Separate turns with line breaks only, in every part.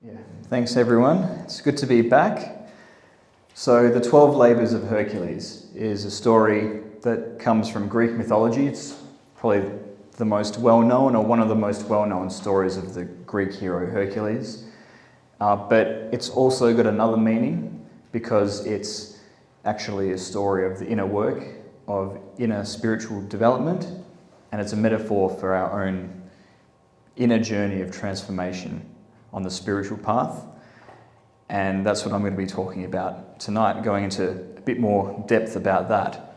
Yeah, thanks everyone. It's good to be back. So the 12 Labours of Hercules is a story that comes from Greek mythology. It's probably the most well-known, or one of the most well-known stories of the Greek hero Hercules. But it's also got another meaning because it's actually a story of the inner work, of inner spiritual development, and it's a metaphor for our own inner journey of transformation on the spiritual path. And that's what I'm going to be talking about tonight, going into a bit more depth about that.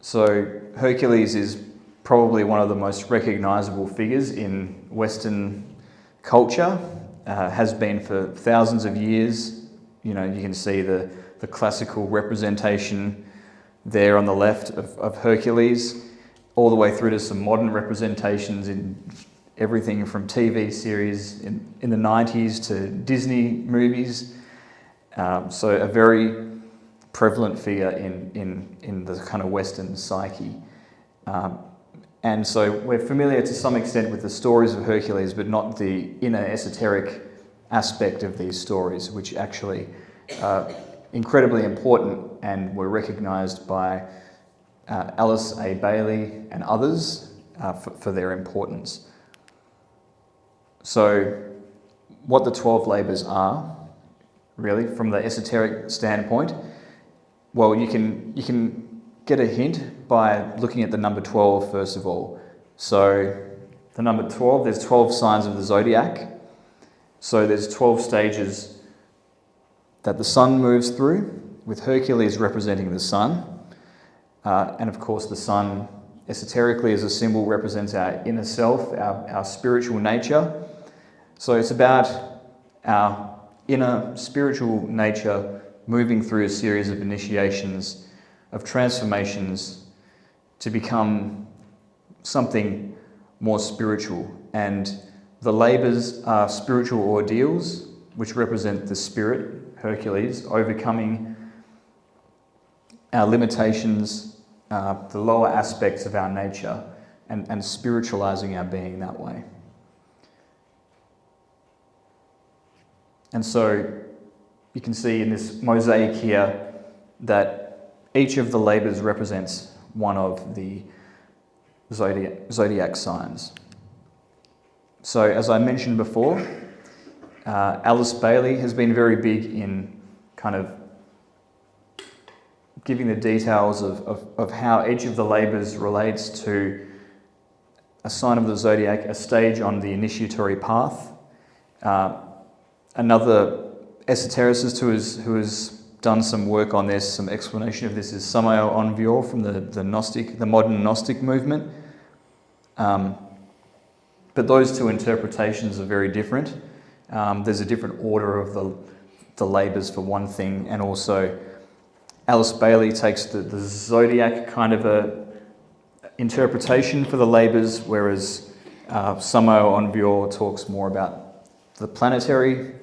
So Hercules is probably one of the most recognisable figures in Western culture, has been for thousands of years. You know, you can see the classical representation there on the left of Hercules, all the way through to some modern representations in everything from TV series in the 90s to Disney movies. So a very prevalent figure in the kind of Western psyche. And so we're familiar to some extent with the stories of Hercules, but not the inner esoteric aspect of these stories, which actually are incredibly important and were recognised by Alice A. Bailey and others for their importance. So what the 12 Labours are, really, from the esoteric standpoint, well, you can get a hint by looking at the number 12 first of all. So the number 12, there's 12 signs of the zodiac. So there's 12 stages that the sun moves through, with Hercules representing the sun. And of course the sun, esoterically, as a symbol, represents our inner self, our spiritual nature. So it's about our inner spiritual nature moving through a series of initiations, of transformations to become something more spiritual. And the labours are spiritual ordeals, which represent the spirit, Hercules, overcoming our limitations, the lower aspects of our nature, and spiritualising our being that way. And so you can see in this mosaic here that each of the labours represents one of the zodiac signs. So as I mentioned before, Alice Bailey has been very big in kind of giving the details of how each of the labours relates to a sign of the zodiac, a stage on the initiatory path. Another esotericist who has done some work on this, some explanation of this, is Samael Aun from the modern Gnostic movement. But those two interpretations are very different. There's a different order of the labours for one thing, and also Alice Bailey takes the zodiac kind of a interpretation for the labours, whereas Samael Aun talks more about the planetary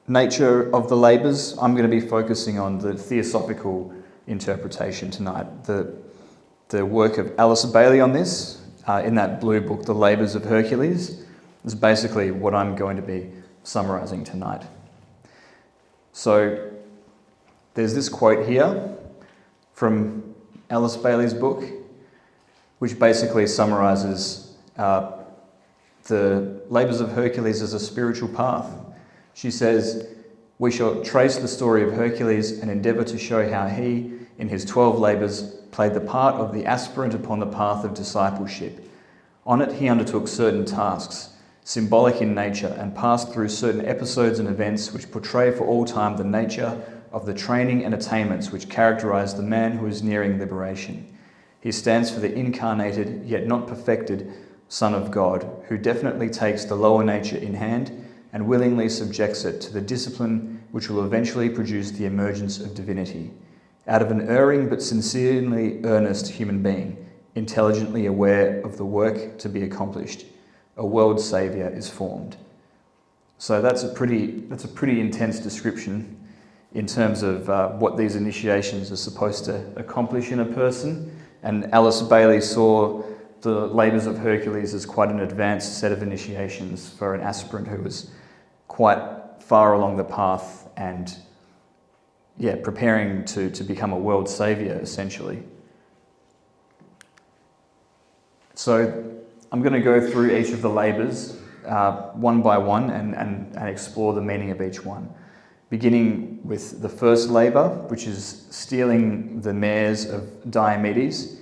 nature of the labours. I'm going to be focusing on the Theosophical interpretation tonight. The work of Alice Bailey on this, in that blue book, The Labours of Hercules, is basically what I'm going to be summarising tonight. So there's this quote here from Alice Bailey's book, which basically summarises the Labours of Hercules as a spiritual path. She says, "We shall trace the story of Hercules and endeavour to show how he, in his 12 labours, played the part of the aspirant upon the path of discipleship. On it he undertook certain tasks, symbolic in nature, and passed through certain episodes and events which portray for all time the nature of the training and attainments which characterise the man who is nearing liberation. He stands for the incarnated, yet not perfected, Son of God, who definitely takes the lower nature in hand and willingly subjects it to the discipline which will eventually produce the emergence of divinity. Out of an erring but sincerely earnest human being, intelligently aware of the work to be accomplished, a World Saviour is formed." So that's a pretty intense description in terms of what these initiations are supposed to accomplish in a person. And Alice Bailey saw the Labours of Hercules as quite an advanced set of initiations for an aspirant who was quite far along the path and preparing to become a world saviour, essentially. So I'm going to go through each of the labours one by one and explore the meaning of each one. Beginning with the first labour, which is stealing the mares of Diomedes.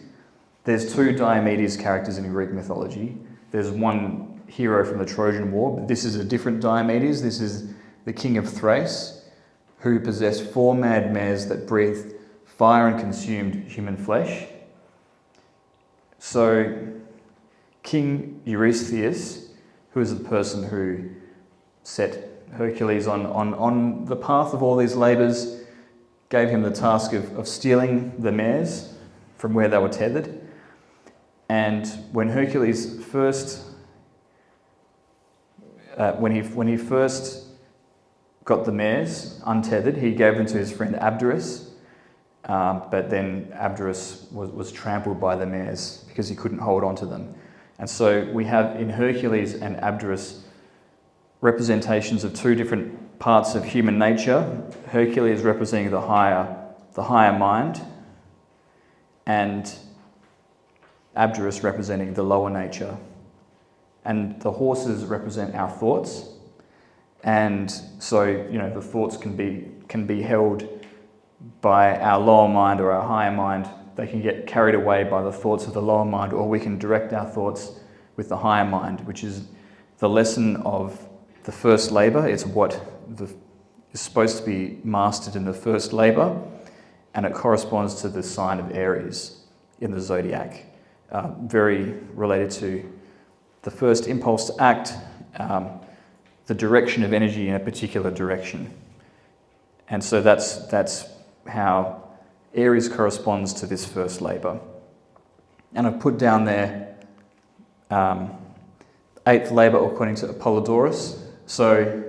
There's two Diomedes characters in Greek mythology. There's one hero from the Trojan War, but this is a different Diomedes. This is the king of Thrace, who possessed 4 mad mares that breathed fire and consumed human flesh. So King Eurystheus, who is the person who set Hercules on the path of all these labours, gave him the task of stealing the mares from where they were tethered. And when Hercules first, when he first got the mares untethered, he gave them to his friend Abderus, but then Abderus was trampled by the mares because he couldn't hold on to them. And so we have in Hercules and Abderus representations of two different parts of human nature. Hercules representing the higher mind, and Abderus representing the lower nature. And the horses represent our thoughts. And so, the thoughts can be held by our lower mind or our higher mind. They can get carried away by the thoughts of the lower mind, or we can direct our thoughts with the higher mind, which is the lesson of the first labour. It's what is supposed to be mastered in the first labour, and it corresponds to the sign of Aries in the zodiac. Very related to the first impulse to act, the direction of energy in a particular direction. And so that's how Aries corresponds to this first labour. And I've put down there 8th labour according to Apollodorus. So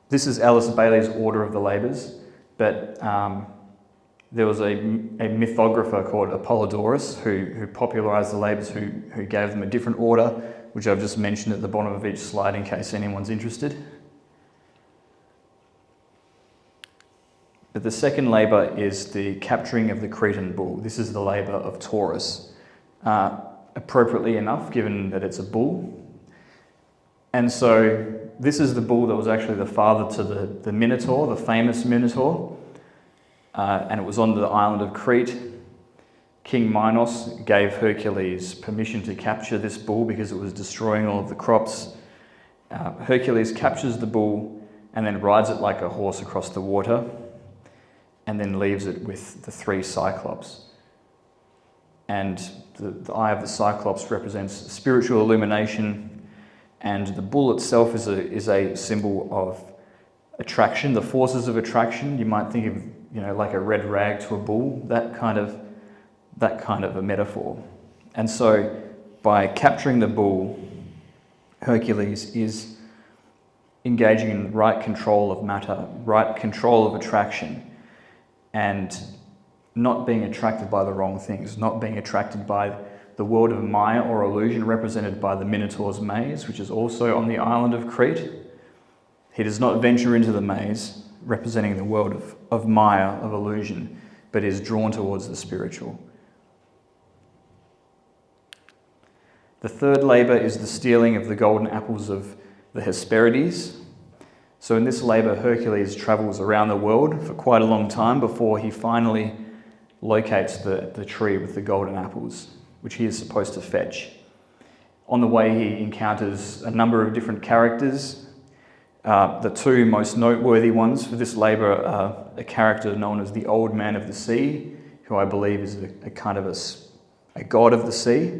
this is Alice Bailey's order of the labours, but there was a mythographer called Apollodorus who popularised the labours, who gave them a different order, which I've just mentioned at the bottom of each slide in case anyone's interested. But the second labour is the capturing of the Cretan bull. This is the labour of Taurus, appropriately enough, given that it's a bull. And so this is the bull that was actually the father to the Minotaur, the famous Minotaur, and it was on the island of Crete. King Minos gave Hercules permission to capture this bull because it was destroying all of the crops. Hercules captures the bull and then rides it like a horse across the water, and then leaves it with the 3 Cyclops. And the eye of the Cyclops represents spiritual illumination, and the bull itself is a symbol of attraction, the forces of attraction. You might think of, like a red rag to a bull, that kind of a metaphor. And so by capturing the bull, Hercules is engaging in right control of matter, right control of attraction, and not being attracted by the wrong things, not being attracted by the world of Maya or illusion represented by the Minotaur's maze, which is also on the island of Crete. He does not venture into the maze, representing the world of Maya, of illusion, but is drawn towards the spiritual. The third labour is the stealing of the golden apples of the Hesperides. So in this labour, Hercules travels around the world for quite a long time before he finally locates the tree with the golden apples, which he is supposed to fetch. On the way, he encounters a number of different characters. The 2 most noteworthy ones for this labour are a character known as the Old Man of the Sea, who I believe is a kind of a god of the sea,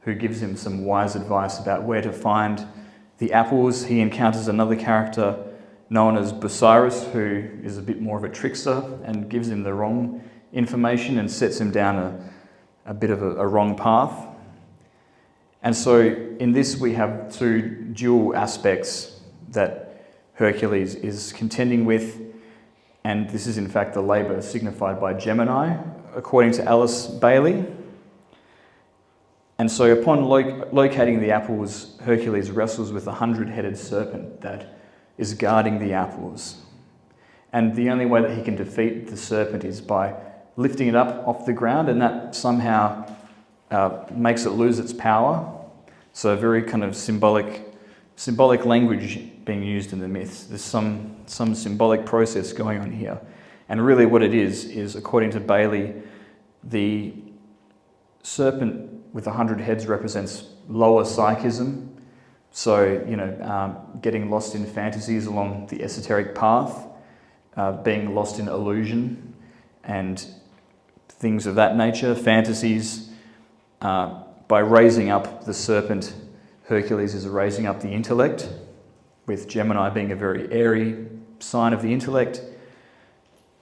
who gives him some wise advice about where to find the apples. He encounters another character known as Busiris, who is a bit more of a trickster and gives him the wrong information and sets him down a bit of a wrong path. And so in this we have 2 dual aspects that Hercules is contending with, and this is in fact the labour signified by Gemini, according to Alice Bailey. And so upon locating the apples, Hercules wrestles with a 100-headed serpent that is guarding the apples. And the only way that he can defeat the serpent is by lifting it up off the ground, and that somehow makes it lose its power. So very kind of symbolic language being used in the myths. There's some symbolic process going on here. And really what it is according to Bailey, the serpent with 100 heads represents lower psychism. So, getting lost in fantasies along the esoteric path, being lost in illusion and things of that nature, fantasies. By raising up the serpent, Hercules is raising up the intellect, with Gemini being a very airy sign of the intellect.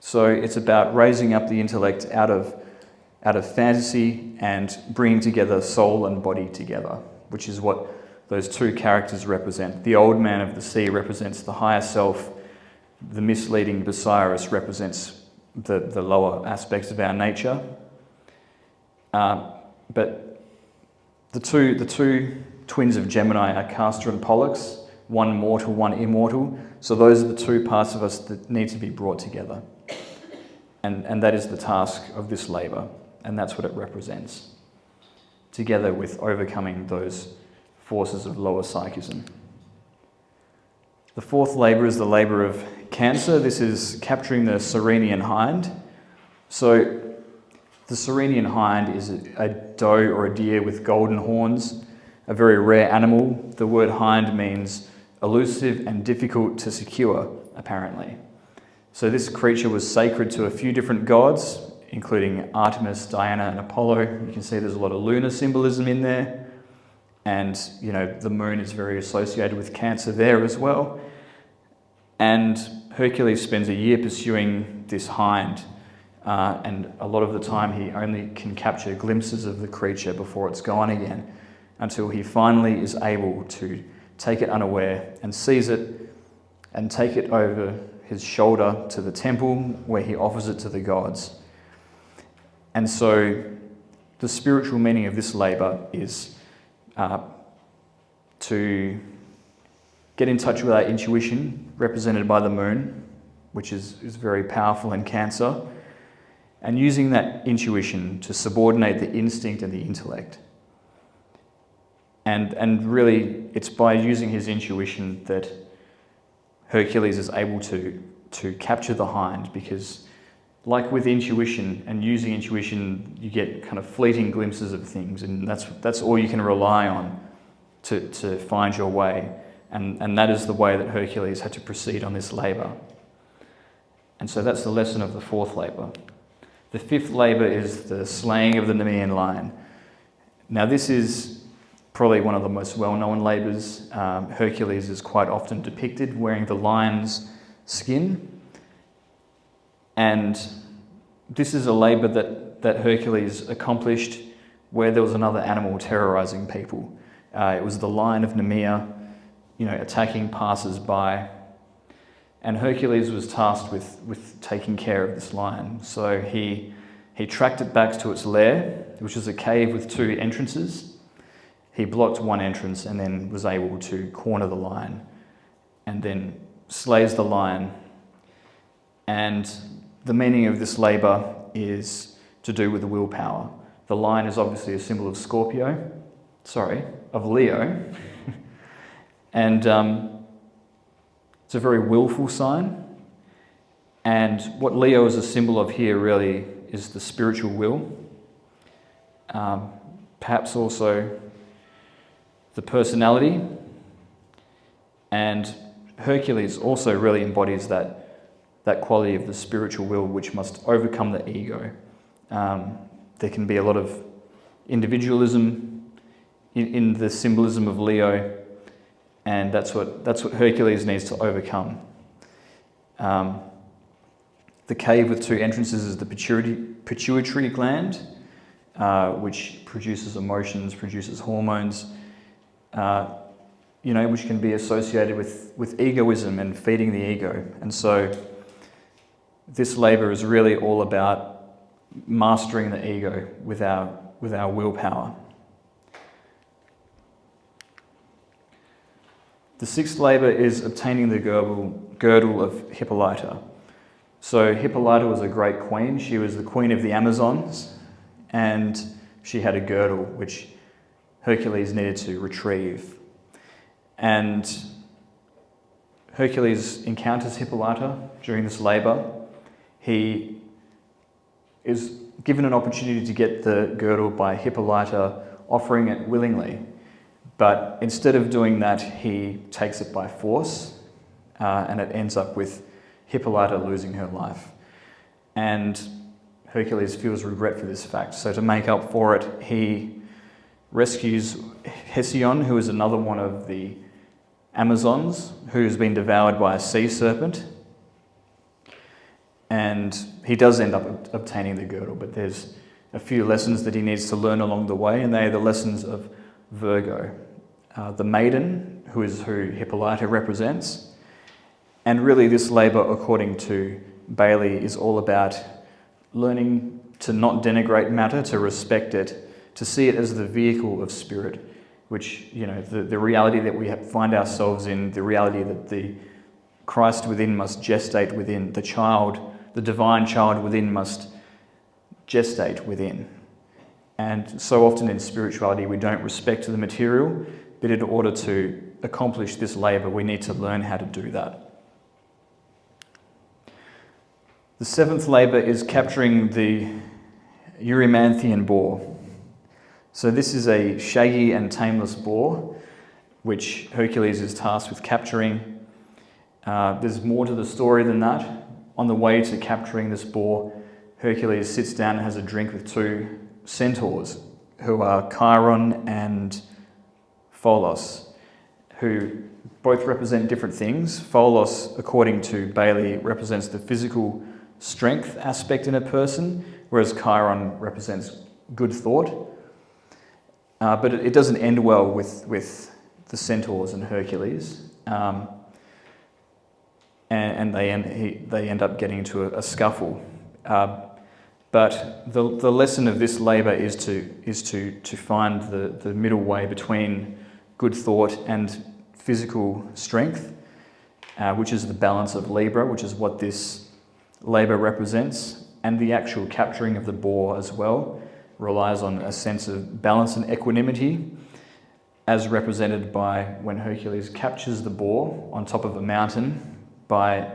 So it's about raising up the intellect out of fantasy and bringing together soul and body together, which is what those two characters represent. The old man of the sea represents the higher self. The misleading Busiris represents the lower aspects of our nature. But the two twins of Gemini are Castor and Pollux, one mortal, one immortal. So those are the two parts of us that need to be brought together. And that is the task of this labour, and that's what it represents, together with overcoming those forces of lower psychism. The fourth labour is the labour of Cancer. This is capturing the Serenian hind. So the Serenian hind is a doe or a deer with golden horns, a very rare animal. The word hind means elusive and difficult to secure, apparently. So this creature was sacred to a few different gods, including Artemis, Diana, and Apollo. You can see there's a lot of lunar symbolism in there. And, the moon is very associated with Cancer there as well. And Hercules spends a year pursuing this hind. And a lot of the time he only can capture glimpses of the creature before it's gone again, until he finally is able to take it unaware and seize it and take it over his shoulder to the temple where he offers it to the gods. And so the spiritual meaning of this labour is to get in touch with our intuition, represented by the moon, which is very powerful in Cancer, and using that intuition to subordinate the instinct and the intellect. And really, it's by using his intuition that Hercules is able to capture the hind, because like with intuition and using intuition, you get kind of fleeting glimpses of things, and that's all you can rely on to find your way. And that is the way that Hercules had to proceed on this labour. And so that's the lesson of the fourth labour. The fifth labour is the slaying of the Nemean lion. Now this is probably one of the most well-known labours. Hercules is quite often depicted wearing the lion's skin. And this is a labour that Hercules accomplished where there was another animal terrorising people. It was the lion of Nemea, attacking passers-by. And Hercules was tasked with taking care of this lion. So he tracked it back to its lair, which was a cave with two entrances. He blocked one entrance and then was able to corner the lion, and then slays the lion. And the meaning of this labour is to do with the willpower. The lion is obviously a symbol of Leo. And it's a very willful sign. And what Leo is a symbol of here really is the spiritual will. Perhaps also the personality. And Hercules also really embodies that quality of the spiritual will, which must overcome the ego. There can be a lot of individualism in the symbolism of Leo, and that's what Hercules needs to overcome. The cave with two entrances is the pituitary gland, which produces emotions, produces hormones, which can be associated with egoism and feeding the ego. And so this labour is really all about mastering the ego with our willpower. The sixth labour is obtaining the girdle of Hippolyta. So Hippolyta was a great queen. She was the queen of the Amazons, and she had a girdle which Hercules needed to retrieve. And Hercules encounters Hippolyta during this labour. He is given an opportunity to get the girdle by Hippolyta offering it willingly. But instead of doing that, he takes it by force, and it ends up with Hippolyta losing her life. And Hercules feels regret for this fact. So to make up for it, he rescues Hesione, who is another one of the Amazons, who has been devoured by a sea serpent. And he does end up obtaining the girdle, but there's a few lessons that he needs to learn along the way, and they are the lessons of Virgo, the maiden, who is who Hippolyta represents. And really this labour, according to Bailey, is all about learning to not denigrate matter, to respect it, to see it as the vehicle of spirit, which, the reality that we find ourselves in, the reality that the Christ within must gestate within, the divine child within must gestate within. And so often in spirituality we don't respect the material, but in order to accomplish this labour we need to learn how to do that. The seventh labour is capturing the Eurymanthian boar. So this is a shaggy and tameless boar which Hercules is tasked with capturing. There's more to the story than that. On the way to capturing this boar, Hercules sits down and has a drink with two centaurs, who are Chiron and Pholos, who both represent different things. Pholos, according to Bailey, represents the physical strength aspect in a person, whereas Chiron represents good thought. But it doesn't end well with the centaurs and Hercules. And they end up getting into a scuffle. But the lesson of this labour is to find the middle way between good thought and physical strength, which is the balance of Libra, which is what this labour represents, and the actual capturing of the boar as well relies on a sense of balance and equanimity, as represented by when Hercules captures the boar on top of a mountain by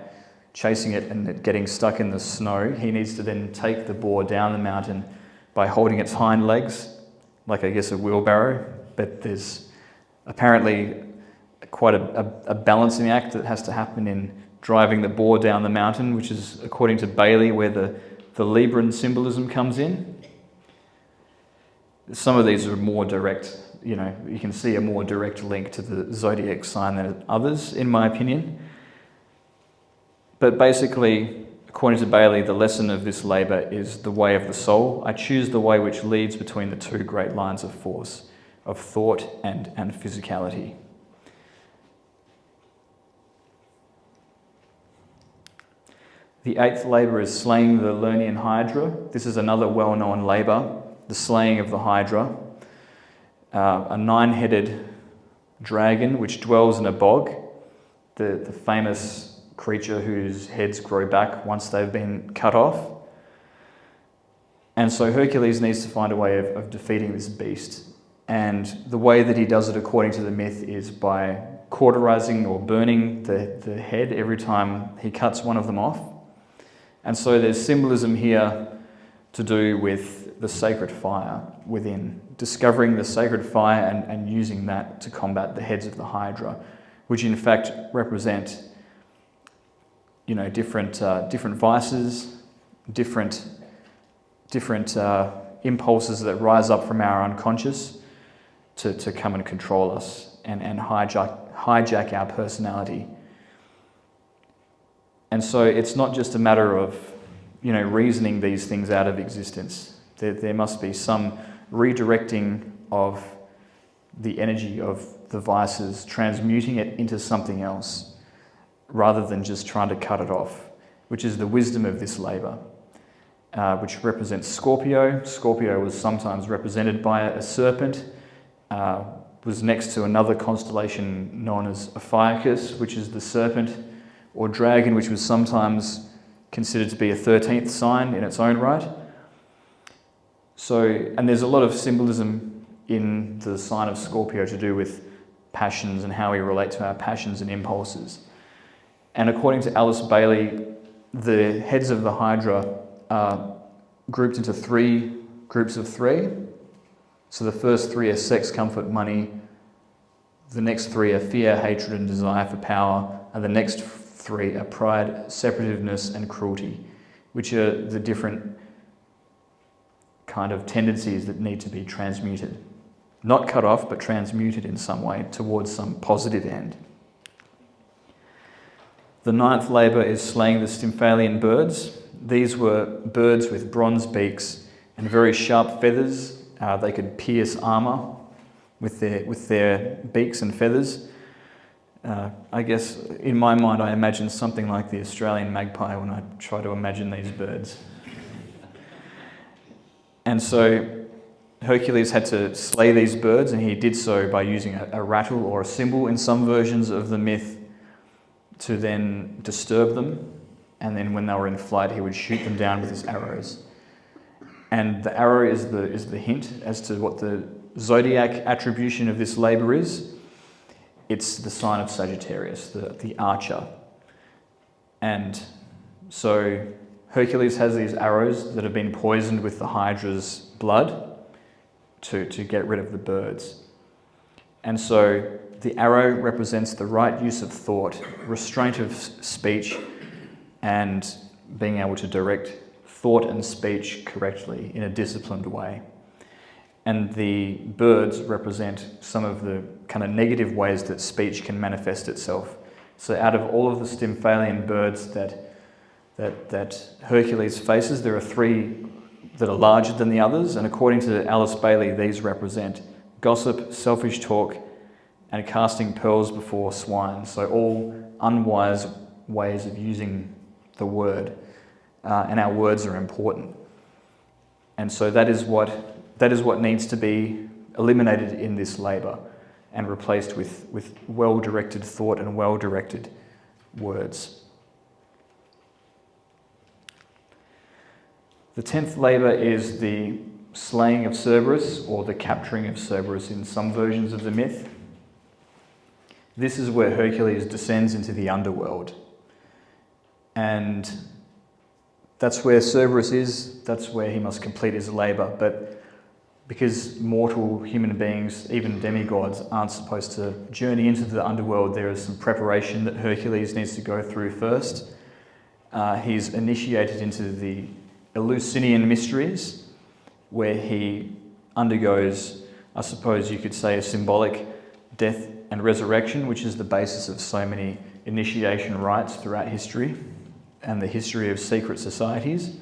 chasing it and it getting stuck in the snow. He needs to then take the boar down the mountain by holding its hind legs, like I guess a wheelbarrow, but there's apparently quite a balancing act that has to happen in driving the boar down the mountain, which is, according to Bailey, where the Libran symbolism comes in. Some of these are more direct, you can see a more direct link to the zodiac sign than others, in my opinion. But basically, according to Bailey, the lesson of this labour is the way of the soul. I choose the way which leads between the two great lines of force, of thought and physicality. The eighth labour is slaying the Lernaean Hydra. This is another well-known labour, the slaying of the Hydra, a nine-headed dragon which dwells in a bog, the famous creature whose heads grow back once they've been cut off. And so Hercules needs to find a way of defeating this beast. And the way that he does it, according to the myth, is by cauterizing or burning the head every time he cuts one of them off. And so there's symbolism here to do with the sacred fire within, discovering the sacred fire and using that to combat the heads of the Hydra, which in fact represent different vices, different impulses that rise up from our unconscious to come and control us and hijack our personality. And so it's not just a matter of reasoning these things out of existence. There must be some redirecting of the energy of the vices, transmuting it into something else, rather than just trying to cut it off, which is the wisdom of this labour, which represents Scorpio. Scorpio was sometimes represented by a serpent, was next to another constellation known as Ophiuchus, which is the serpent or dragon, which was sometimes considered to be a 13th sign in its own right. So, and there's a lot of symbolism in the sign of Scorpio to do with passions and how we relate to our passions and impulses. And according to Alice Bailey, the heads of the Hydra are grouped into 3 groups of 3. So the first 3 are sex, comfort, money. The next 3 are fear, hatred, and desire for power. And the next 3 are pride, separativeness, and cruelty, which are the different kind of tendencies that need to be transmuted. Not cut off, but transmuted in some way towards some positive end. The 9th Labor is slaying the Stymphalian birds. These were birds with bronze beaks and very sharp feathers. They could pierce armour with their beaks and feathers. I guess in my mind I imagine something like the Australian magpie when I try to imagine these birds. And so Hercules had to slay these birds, and he did so by using a rattle or a cymbal in some versions of the myth to then disturb them, and then when they were in flight he would shoot them down with his arrows. And the arrow is the hint as to what the zodiac attribution of this labour is. It's the sign of Sagittarius, the archer. And so Hercules has these arrows that have been poisoned with the Hydra's blood to get rid of the birds. And so the arrow represents the right use of thought, restraint of speech, and being able to direct thought and speech correctly in a disciplined way. And the birds represent some of the kind of negative ways that speech can manifest itself. So out of all of the Stymphalian birds that Hercules faces, there are 3 that are larger than the others, and according to Alice Bailey, these represent gossip, selfish talk, and casting pearls before swine. So all unwise ways of using the word, and our words are important. And so that is what needs to be eliminated in this labour and replaced with well-directed thought and well-directed words. The 10th labour is the slaying of Cerberus, or the capturing of Cerberus in some versions of the myth. This is where Hercules descends into the underworld. And that's where Cerberus is, that's where he must complete his labour. But because mortal human beings, even demigods, aren't supposed to journey into the underworld, there is some preparation that Hercules needs to go through first. He's initiated into the Eleusinian mysteries, where he undergoes, I suppose you could say, a symbolic death and resurrection, which is the basis of so many initiation rites throughout history and the history of secret societies.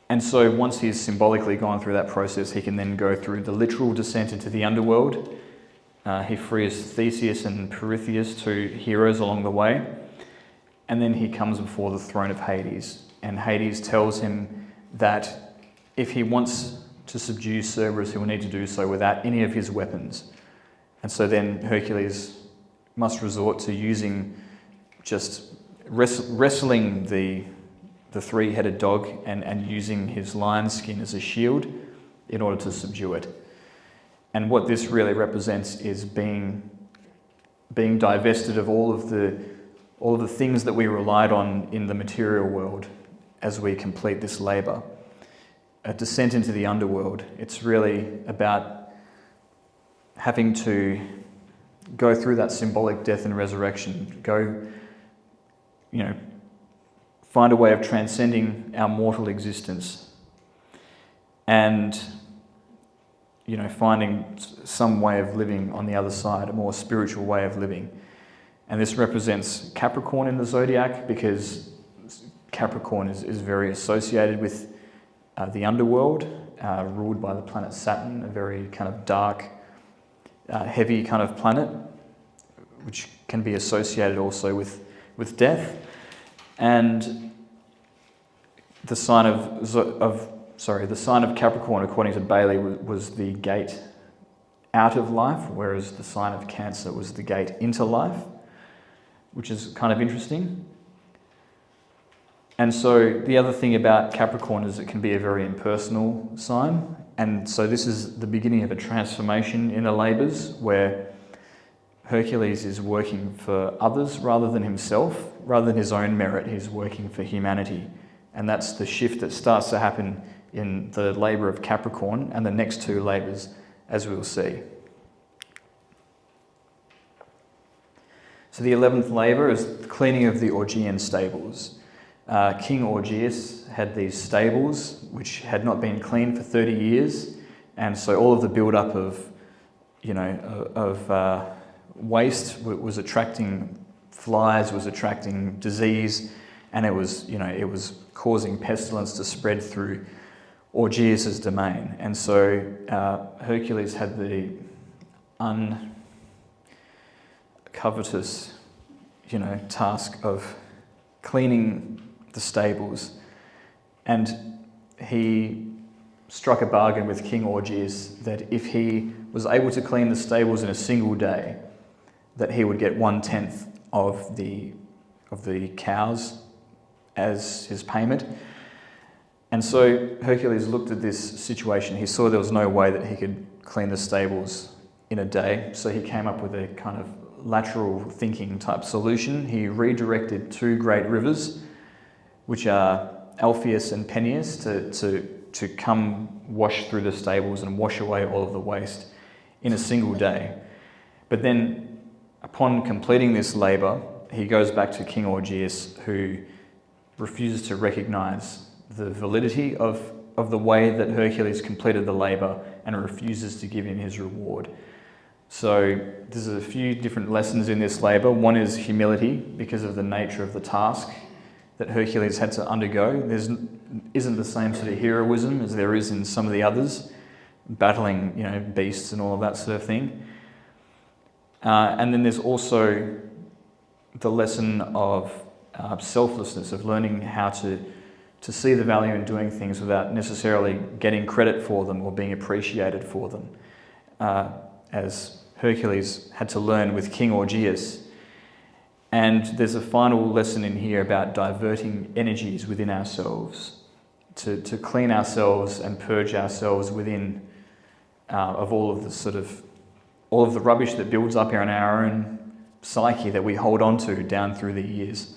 And so once he's symbolically gone through that process, he can then go through the literal descent into the underworld. He frees Theseus and Pirithous, 2 heroes along the way. And then he comes before the throne of Hades. And Hades tells him that if he wants to subdue Cerberus, he will need to do so without any of his weapons. And so then Hercules must resort to using just wrestling the 3-headed dog and using his lion's skin as a shield in order to subdue it. And what this really represents is being divested of all of the things that we relied on in the material world as we complete this labour. A descent into the underworld. It's really about having to go through that symbolic death and resurrection, find a way of transcending our mortal existence and, finding some way of living on the other side, a more spiritual way of living. And this represents Capricorn in the zodiac, because Capricorn is very associated with the underworld, ruled by the planet Saturn, a very kind of dark, heavy kind of planet, which can be associated also with death. And the sign of Capricorn, according to Bailey, was the gate out of life, whereas the sign of Cancer was the gate into life, which is kind of interesting. And so the other thing about Capricorn is it can be a very impersonal sign. And so this is the beginning of a transformation in the labours where Hercules is working for others rather than himself. Rather than his own merit, he's working for humanity. And that's the shift that starts to happen in the labour of Capricorn and the next two labours, as we'll see. So the 11th labour is the cleaning of the Augean stables. King Augeas had these stables which had not been cleaned for 30 years, and so all of the build-up of, waste was attracting flies, was attracting disease, and it was causing pestilence to spread through Augeas' domain. And so Hercules had the uncovetous, task of cleaning the stables, and he struck a bargain with King Augeas that if he was able to clean the stables in a single day, that he would get 1/10 of the cows as his payment. And so Hercules looked at this situation. He saw there was no way that he could clean the stables in a day, so he came up with a kind of lateral thinking type solution. He redirected two great rivers, which are Alpheus and Peneus, to come wash through the stables and wash away all of the waste in a single day. But then, upon completing this labour, he goes back to King Augeas, who refuses to recognise the validity of the way that Hercules completed the labour and refuses to give him his reward. So there's a few different lessons in this labour. One is humility, because of the nature of the task that Hercules had to undergo. There isn't the same sort of heroism as there is in some of the others, battling beasts and all of that sort of thing. And then there's also the lesson of selflessness, of learning how to see the value in doing things without necessarily getting credit for them or being appreciated for them, as Hercules had to learn with King Augeas. And there's a final lesson in here about diverting energies within ourselves, to clean ourselves and purge ourselves within of all of the rubbish that builds up in our own psyche that we hold on to down through the years,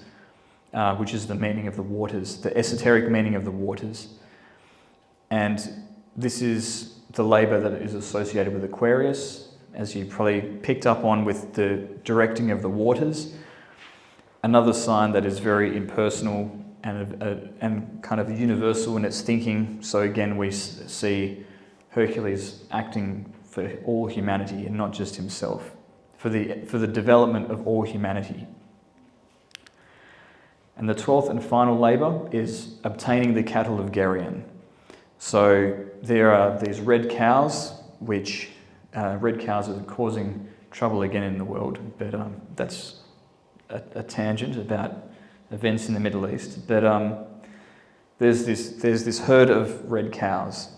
which is the meaning of the waters, the esoteric meaning of the waters. And this is the labour that is associated with Aquarius, as you probably picked up on with the directing of the waters. Another sign that is very impersonal and kind of universal in its thinking. So again, we see Hercules acting for all humanity and not just himself, for the development of all humanity. And the 12th and final labour is obtaining the cattle of Geryon. So there are these red cows, which red cows are causing trouble again in the world, but that's a tangent about events in the Middle East. But there's this herd of red cows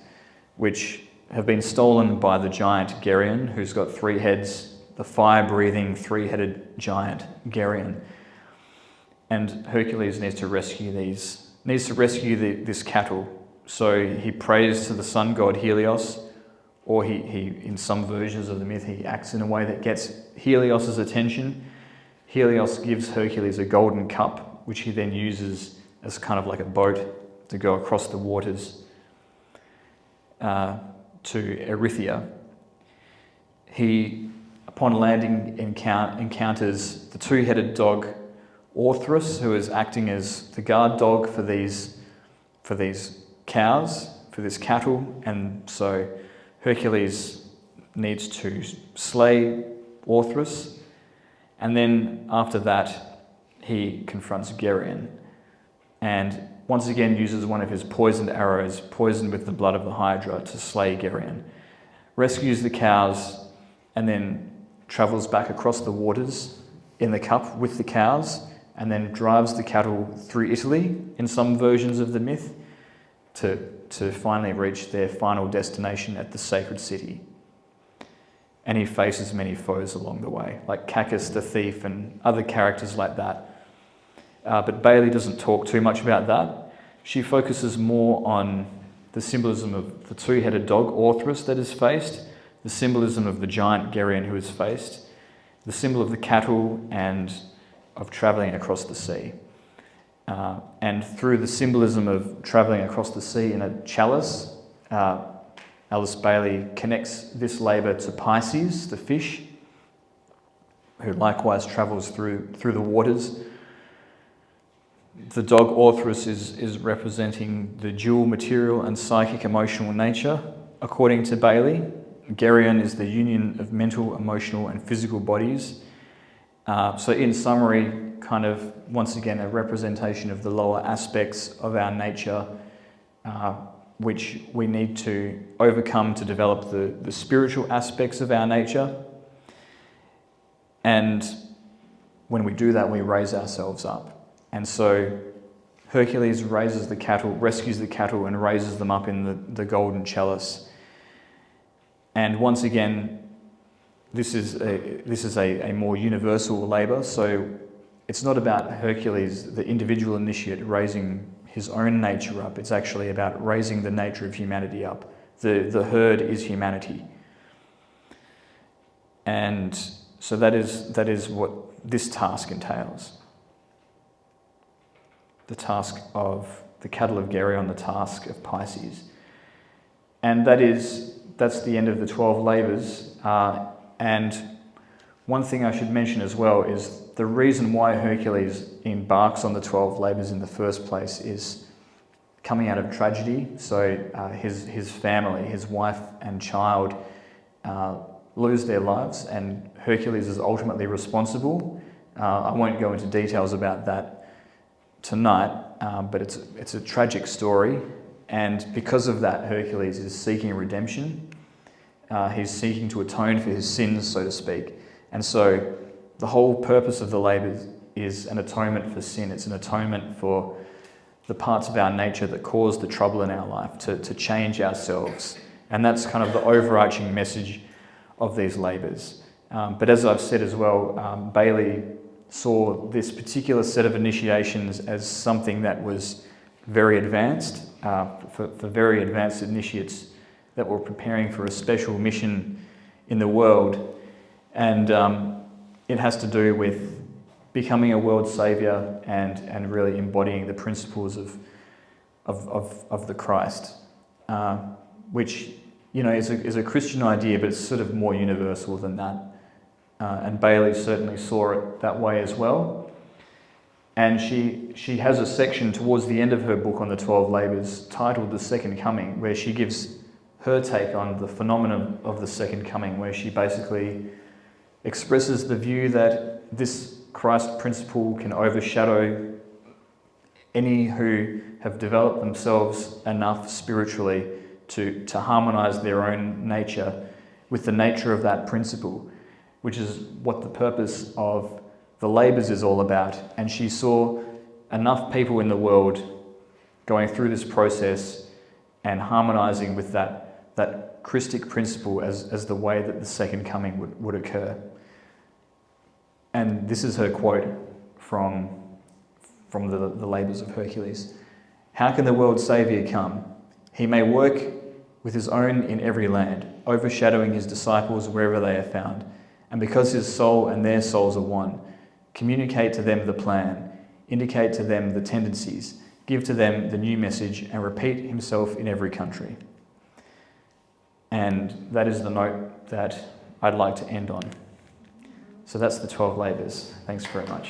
which have been stolen by the giant Geryon, who's got 3 heads, the fire-breathing 3-headed giant Geryon. And Hercules needs to rescue this cattle. So he prays to the sun god Helios, or he in some versions of the myth, he acts in a way that gets Helios' attention. Helios gives Hercules a golden cup, which he then uses as kind of like a boat to go across the waters to Erythea. He, upon landing, encounters the 2-headed dog Orthrus, who is acting as the guard dog for these cows, for this cattle, and so Hercules needs to slay Orthrus, and then after that he confronts Geryon, and once again uses one of his poisoned arrows, poisoned with the blood of the Hydra, to slay Geryon, rescues the cows, and then travels back across the waters in the cup with the cows, and then drives the cattle through Italy in some versions of the myth to finally reach their final destination at the sacred city. and he faces many foes along the way, like Cacus the thief and other characters like that. But Bailey doesn't talk too much about that. She focuses more on the symbolism of the two-headed dog Orthrus that is faced, the symbolism of the giant Geryon who is faced, the symbol of the cattle and of travelling across the sea. And through the symbolism of travelling across the sea in a chalice, Alice Bailey connects this labour to Pisces, the fish, who likewise travels through the waters. The dog Orthrus is representing the dual material and psychic emotional nature, according to Bailey. Geryon is the union of mental, emotional and physical bodies. So in summary, kind of, once again, a representation of the lower aspects of our nature, which we need to overcome to develop the spiritual aspects of our nature. And when we do that, we raise ourselves up. And so Hercules raises the cattle, rescues the cattle and raises them up in the golden chalice. And once again, this is a more universal labour. So it's not about Hercules, the individual initiate, raising his own nature up. It's actually about raising the nature of humanity up. The herd is humanity. And so that is what this task entails. The task of the cattle of Geryon, the task of Pisces. And that's the end of the 12 Labours. And one thing I should mention as well is the reason why Hercules embarks on the 12 Labours in the first place is coming out of tragedy. So his family, his wife and child lose their lives, and Hercules is ultimately responsible. I won't go into details about that tonight, but it's a tragic story, and because of that, Hercules is seeking redemption. He's seeking to atone for his sins, so to speak. And so the whole purpose of the labour is an atonement for sin. It's an atonement for the parts of our nature that cause the trouble in our life, to change ourselves. And that's kind of the overarching message of these labours. But as I've said as well, Bailey saw this particular set of initiations as something that was very advanced, for very advanced initiates that were preparing for a special mission in the world. And it has to do with becoming a world saviour and really embodying the principles of the Christ, which, you know, is a Christian idea, but it's sort of more universal than that. And Bailey certainly saw it that way as well. And she has a section towards the end of her book on the 12 Labours titled The Second Coming, where she gives her take on the phenomenon of the Second Coming, where she basically expresses the view that this Christ principle can overshadow any who have developed themselves enough spiritually to harmonise their own nature with the nature of that principle, which is what the purpose of the Labours is all about. And she saw enough people in the world going through this process and harmonising with that Christic principle as the way that the second coming would occur. And this is her quote from the Labours of Hercules. "How can the world saviour come? He may work with his own in every land, overshadowing his disciples wherever they are found. And because his soul and their souls are one, communicate to them the plan, indicate to them the tendencies, give to them the new message, and repeat himself in every country." And that is the note that I'd like to end on. So that's the 12 Labours. Thanks very much.